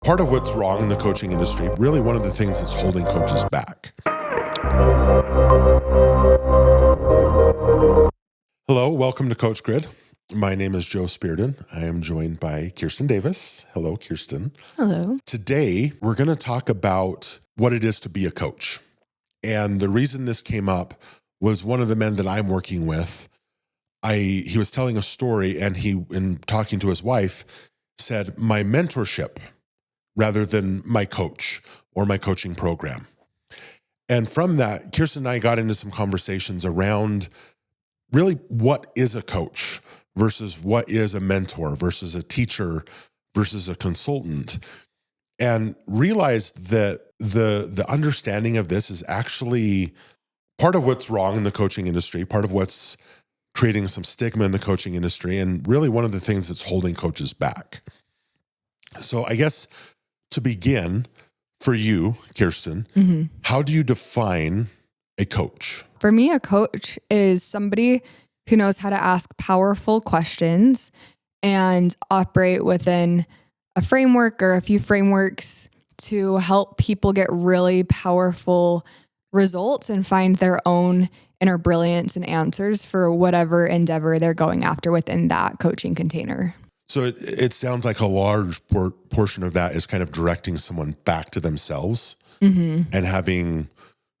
Part of what's wrong in the coaching industry, really one of the things that's holding coaches back. Hello, welcome to Coach Grid. My name is Joe Spearden. I am joined by Kirsten Davis. Hello, Kirsten. Hello. Today, we're going to talk about what it is to be a coach. And the reason this came up was one of the men that I'm working with. He was telling a story, and he, in talking to his wife, said, my mentorship rather than my coach or my coaching program. And from that, Kirsten and I got into some conversations around really what is a coach versus what is a mentor versus a teacher versus a consultant, and realized that the understanding of this is actually part of what's wrong in the coaching industry, part of what's creating some stigma in the coaching industry, and really one of the things that's holding coaches back. So I guess to begin, for you, Kirsten, how do you define a coach? For me, a coach is somebody who knows how to ask powerful questions and operate within a framework or a few frameworks to help people get really powerful results and find their own inner brilliance and answers for whatever endeavor they're going after within that coaching container. So it sounds like a large portion of that is kind of directing someone back to themselves and having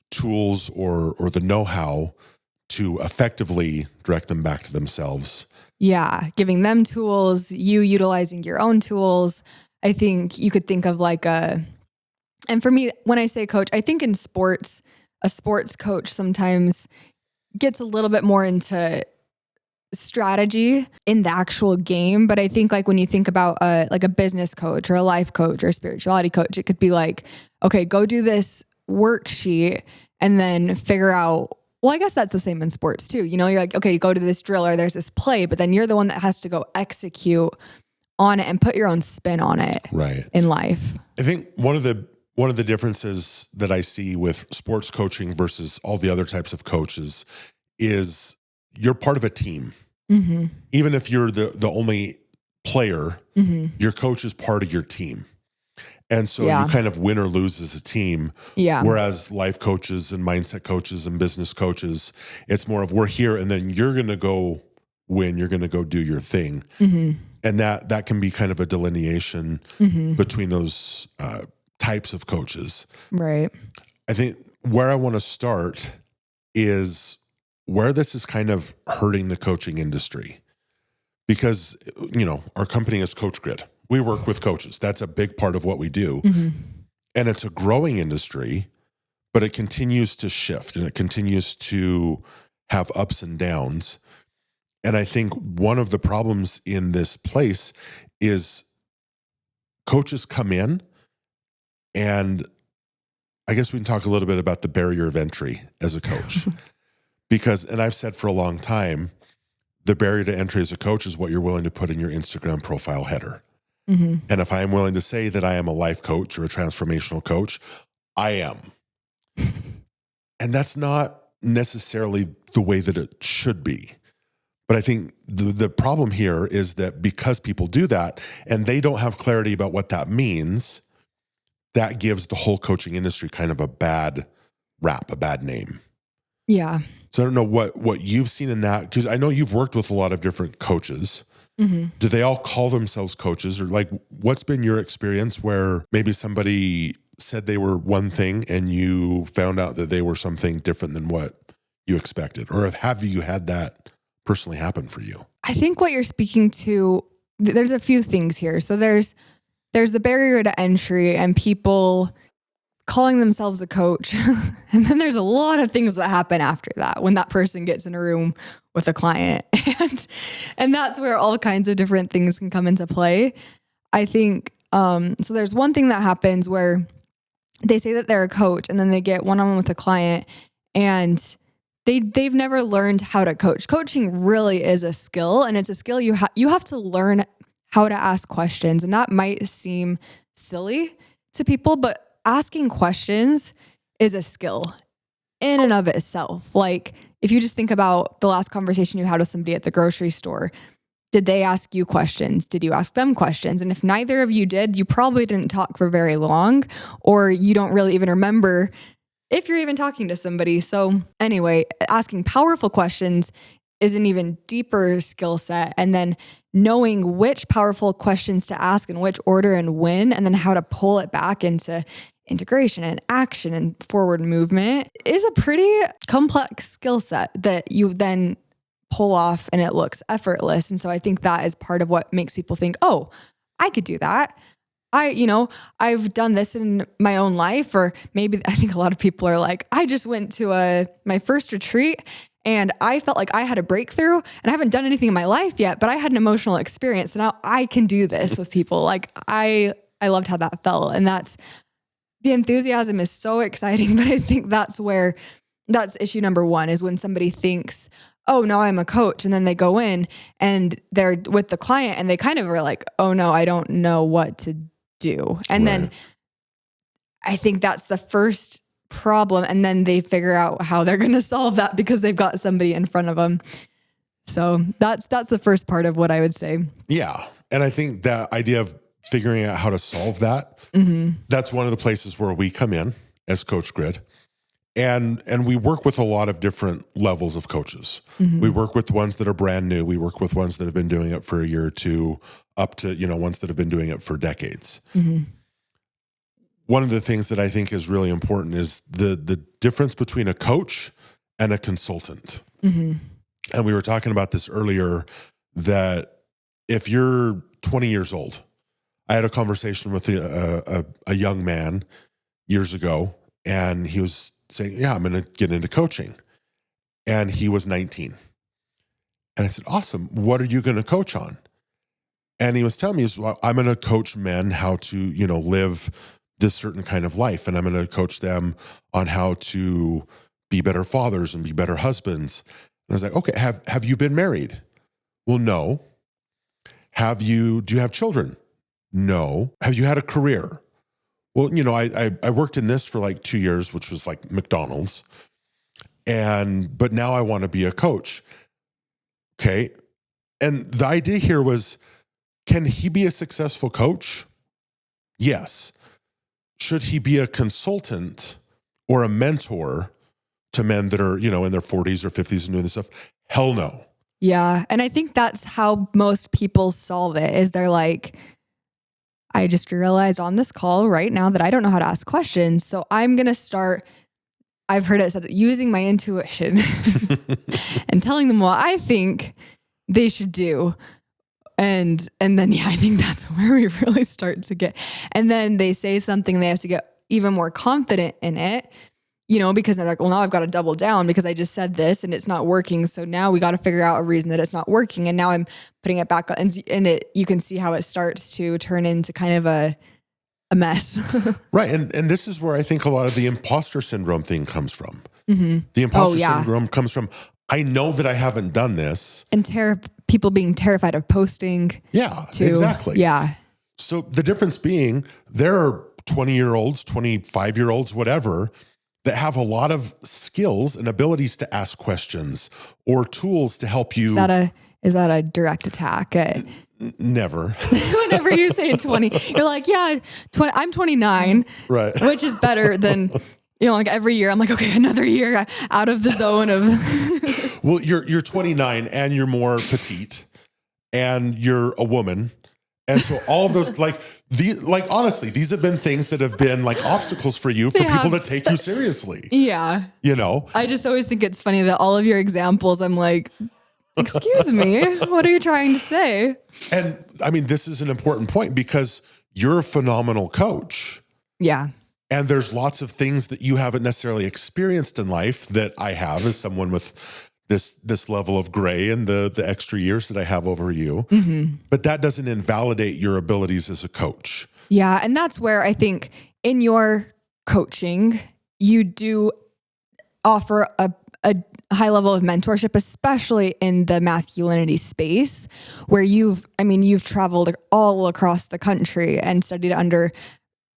tools or the know-how to effectively direct them back to themselves. Yeah, giving them tools, you utilizing your own tools. I think you could think of and for me, when I say coach, I think in sports, a sports coach sometimes gets a little bit more into strategy in the actual game. But I think when you think about a business coach or a life coach or a spirituality coach, it could be okay, go do this worksheet and then figure out, well, I guess that's the same in sports too. You're okay, you go to this drill or there's this play, but then you're the one that has to go execute on it and put your own spin on it in life. I think one of the differences that I see with sports coaching versus all the other types of coaches is you're part of a team. Mm-hmm. Even if you're the only player, your coach is part of your team. And so you kind of win or lose as a team. Yeah. Whereas life coaches and mindset coaches and business coaches, it's more of we're here and then you're going to go win. You're going to go do your thing. Mm-hmm. And that can be kind of a delineation between those types of coaches. Right. I think where I want to start is where this is kind of hurting the coaching industry. Because, our company is Coach Grid. We work with coaches. That's a big part of what we do. Mm-hmm. And it's a growing industry, but it continues to shift and it continues to have ups and downs. And I think one of the problems in this place is coaches come in, and I guess we can talk a little bit about the barrier of entry as a coach. Because, and I've said for a long time, the barrier to entry as a coach is what you're willing to put in your Instagram profile header. Mm-hmm. And if I am willing to say that I am a life coach or a transformational coach, I am. And that's not necessarily the way that it should be. But I think the problem here is that because people do that and they don't have clarity about what that means, that gives the whole coaching industry kind of a bad rap, a bad name. Yeah. So I don't know what you've seen in that, because I know you've worked with a lot of different coaches. Mm-hmm. Do they all call themselves coaches, or what's been your experience where maybe somebody said they were one thing and you found out that they were something different than what you expected? Or have you had that personally happen for you? I think what you're speaking to, there's a few things here. So there's the barrier to entry and people calling themselves a coach. And then there's a lot of things that happen after that when that person gets in a room with a client. And that's where all kinds of different things can come into play. I think, so there's one thing that happens where they say that they're a coach and then they get one-on-one with a client and they've never learned how to coach. Coaching really is a skill, and it's a skill you have to learn how to ask questions. And that might seem silly to people, but asking questions is a skill in and of itself. If you just think about the last conversation you had with somebody at the grocery store, Did they ask you questions? Did you ask them questions? And if neither of you did, you probably didn't talk for very long, or you don't really even remember if you're even talking to somebody. So anyway, asking powerful questions is an even deeper skill set. And then knowing which powerful questions to ask in which order and when, and then how to pull it back into integration and action and forward movement is a pretty complex skill set that you then pull off and it looks effortless. And so I think that is part of what makes people think, oh, I could do that. I've done this in my own life, or maybe I think a lot of people are like, I just went to my first retreat and I felt like I had a breakthrough, and I haven't done anything in my life yet, but I had an emotional experience. So now I can do this with people. Like I loved how that felt. And the enthusiasm is so exciting, but I think that's issue number one, is when somebody thinks, oh, no, I'm a coach. And then they go in and they're with the client and they kind of are like, oh no, I don't know what to do. And then I think that's the first problem. And then they figure out how they're going to solve that because they've got somebody in front of them. So that's the first part of what I would say. Yeah. And I think that idea of figuring out how to solve that, that's one of the places where we come in as Coach Grid. And we work with a lot of different levels of coaches. We work with the ones that are brand new. We work with ones that have been doing it for a year or two, up to, ones that have been doing it for decades. One of the things that I think is really important is the difference between a coach and a consultant. And we were talking about this earlier, that if you're 20 years old, I had a conversation with a young man years ago, and he was saying, yeah, I'm going to get into coaching. And he was 19. And I said, awesome. What are you going to coach on? And he was telling me, well, I'm going to coach men how to, live this certain kind of life. And I'm going to coach them on how to be better fathers and be better husbands. And I was like, okay, have you been married? Well, no. Do you have children? No. Have you had a career? Well, I worked in this for like 2 years, which was like McDonald's. But now I want to be a coach. Okay. And the idea here was, can he be a successful coach? Yes. Should he be a consultant or a mentor to men that are, in their 40s or 50s and doing this stuff? Hell no. Yeah. And I think that's how most people solve it, is they're like, I just realized on this call right now that I don't know how to ask questions. So I'm going to start, I've heard it said, using my intuition and telling them what I think they should do. And then, I think that's where we really start to get, and then they say something, they have to get even more confident in it, because they're like, well, now I've got to double down because I just said this and it's not working. So now we got to figure out a reason that it's not working. And now I'm putting it back on, and you can see how it starts to turn into kind of a mess. Right. And this is where I think a lot of the imposter syndrome thing comes from. The imposter syndrome comes from, I know that I haven't done this. And people being terrified of posting. Yeah, exactly. Yeah. So the difference being, there are 20-year-olds, 25-year-olds, whatever, that have a lot of skills and abilities to ask questions or tools to help you. Is that a direct attack? Never. Whenever you say 20, you're like, yeah, 20, I'm 29, right? Which is better than, like every year I'm like, okay, another year out of the zone of. Well, you're 29 and you're more petite and you're a woman. And so all of those, honestly, these have been things that have been like obstacles for you, for people to take you seriously. Yeah. I just always think it's funny that all of your examples, I'm like, excuse me, what are you trying to say? And I mean, this is an important point because you're a phenomenal coach. Yeah. And there's lots of things that you haven't necessarily experienced in life that I have as someone with this level of gray and the extra years that I have over you. But that doesn't invalidate your abilities as a coach. Yeah. And that's where I think in your coaching, you do offer a high level of mentorship, especially in the masculinity space, where you've traveled all across the country and studied under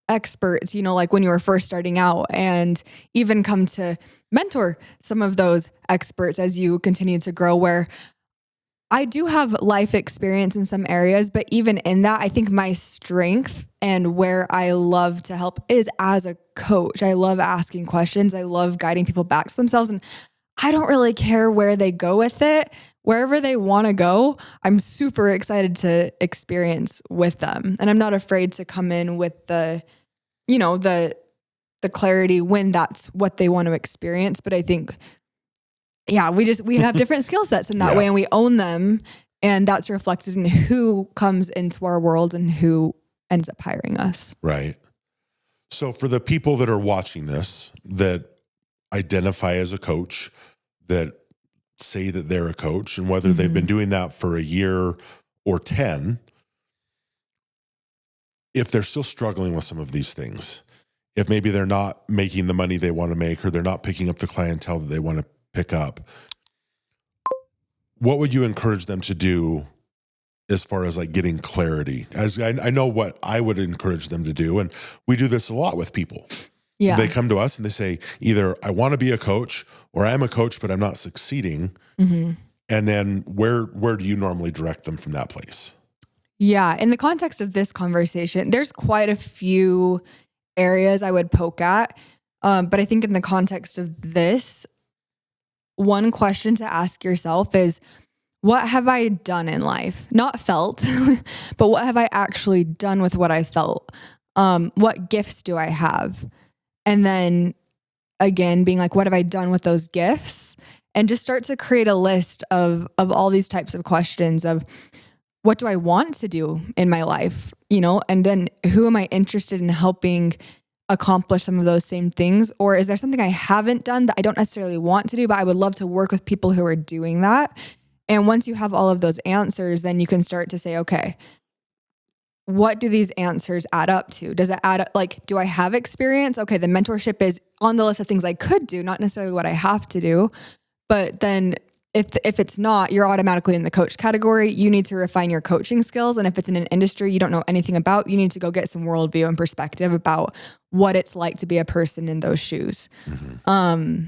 experts, like when you were first starting out, and even come to mentor some of those experts as you continue to grow, where I do have life experience in some areas, but even in that, I think my strength and where I love to help is as a coach. I love asking questions. I love guiding people back to themselves. And I don't really care where they go with it. Wherever they want to go, I'm super excited to experience with them. And I'm not afraid to come in with the clarity when that's what they want to experience. But I think, we have different skill sets in that way, and we own them. And that's reflected in who comes into our world and who ends up hiring us. Right. So for the people that are watching this, that identify as a coach, that say that they're a coach, and whether they've been doing that for a year or 10, if they're still struggling with some of these things, if maybe they're not making the money they want to make, or they're not picking up the clientele that they want to pick up, what would you encourage them to do as far as like getting clarity? As I know what I would encourage them to do, and we do this a lot with people. Yeah. They come to us and they say, either I want to be a coach, or I'm a coach, but I'm not succeeding. Mm-hmm. And then where do you normally direct them from that place? Yeah. In the context of this conversation, there's quite a few areas I would poke at. But I think in the context of this, one question to ask yourself is, what have I done in life? Not felt, but what have I actually done with what I felt? What gifts do I have? And then again, being like, what have I done with those gifts? And just start to create a list of all these types of questions of, what do I want to do in my life? And then who am I interested in helping accomplish some of those same things? Or is there something I haven't done that I don't necessarily want to do, but I would love to work with people who are doing that? And once you have all of those answers, then you can start to say, okay, what do these answers add up to? Does it add up? Like, do I have experience? Okay, the mentorship is on the list of things I could do, not necessarily what I have to do. But then if it's not, you're automatically in the coach category. You need to refine your coaching skills. And if it's in an industry you don't know anything about, you need to go get some worldview and perspective about what it's like to be a person in those shoes. Mm-hmm.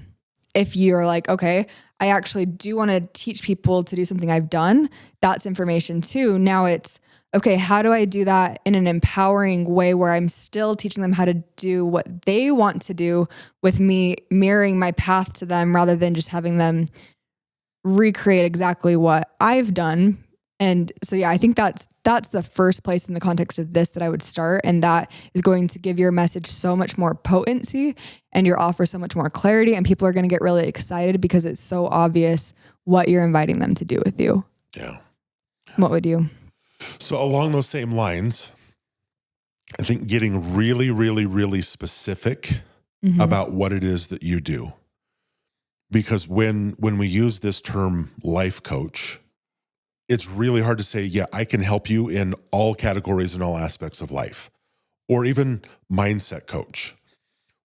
If you're like, okay, I actually do want to teach people to do something I've done, that's information too. Now it's, okay, how do I do that in an empowering way where I'm still teaching them how to do what they want to do, with me mirroring my path to them rather than just having them recreate exactly what I've done. And so, I think that's the first place in the context of this that I would start. And that is going to give your message so much more potency and your offer so much more clarity. And people are going to get really excited because it's so obvious what you're inviting them to do with you. Yeah. What would you? So along those same lines, I think getting really, really, really specific about what it is that you do. Because when we use this term life coach, it's really hard to say, yeah, I can help you in all categories and all aspects of life, or even mindset coach.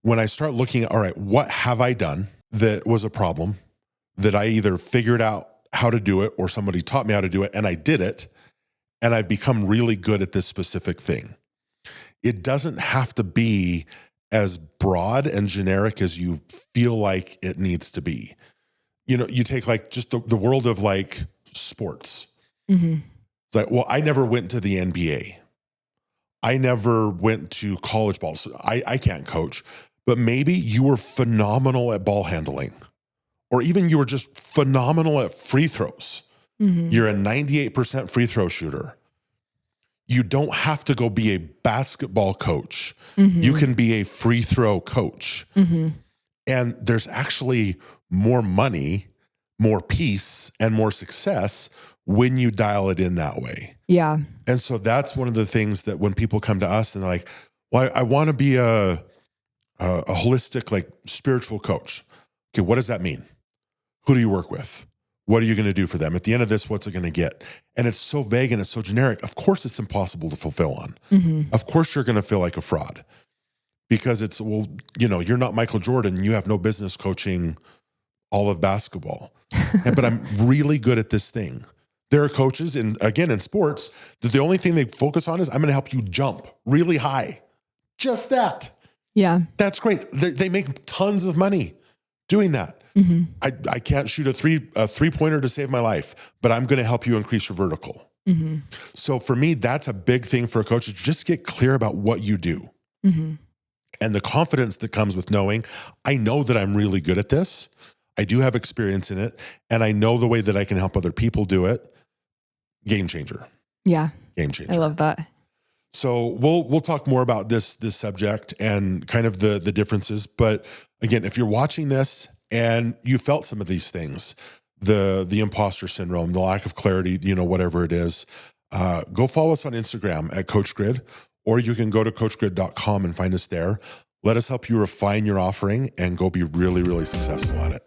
When I start looking at, all right, what have I done that was a problem that I either figured out how to do it or somebody taught me how to do it and I did it, and I've become really good at this specific thing. It doesn't have to be as broad and generic as you feel like it needs to be. You take like just the world of like sports. Mm-hmm. It's like, well, I never went to the NBA. I never went to college ball. So I can't coach, but maybe you were phenomenal at ball handling, or even you were just phenomenal at free throws. Mm-hmm. You're a 98% free throw shooter. You don't have to go be a basketball coach. Mm-hmm. You can be a free throw coach. Mm-hmm. And there's actually more money, more peace, and more success when you dial it in that way. Yeah. And so that's one of the things that when people come to us and they're like, well, I want to be a holistic, like spiritual coach. Okay, what does that mean? Who do you work with? What are you going to do for them? At the end of this, what's it going to get? And it's so vague and it's so generic. Of course, it's impossible to fulfill on. Mm-hmm. Of course, you're going to feel like a fraud because it's, well, you're not Michael Jordan. You have no business coaching all of basketball. But I'm really good at this thing. There are coaches, in sports, that the only thing they focus on is, I'm going to help you jump really high. Just that. Yeah. That's great. They make tons of money doing that. I can't shoot a three-pointer to save my life, but I'm going to help you increase your vertical. So for me, that's a big thing for a coach, is just get clear about what you do. And the confidence that comes with knowing, I know that I'm really good at this. I do have experience in it, and I know the way that I can help other people do it. Game changer. Yeah. Game changer. I love that. So we'll talk more about this subject and kind of the differences. But again, if you're watching this and you felt some of these things, the imposter syndrome, the lack of clarity, whatever it is, go follow us on Instagram at Coach Grid, or you can go to coachgrid.com and find us there. Let us help you refine your offering and go be really, really successful at it.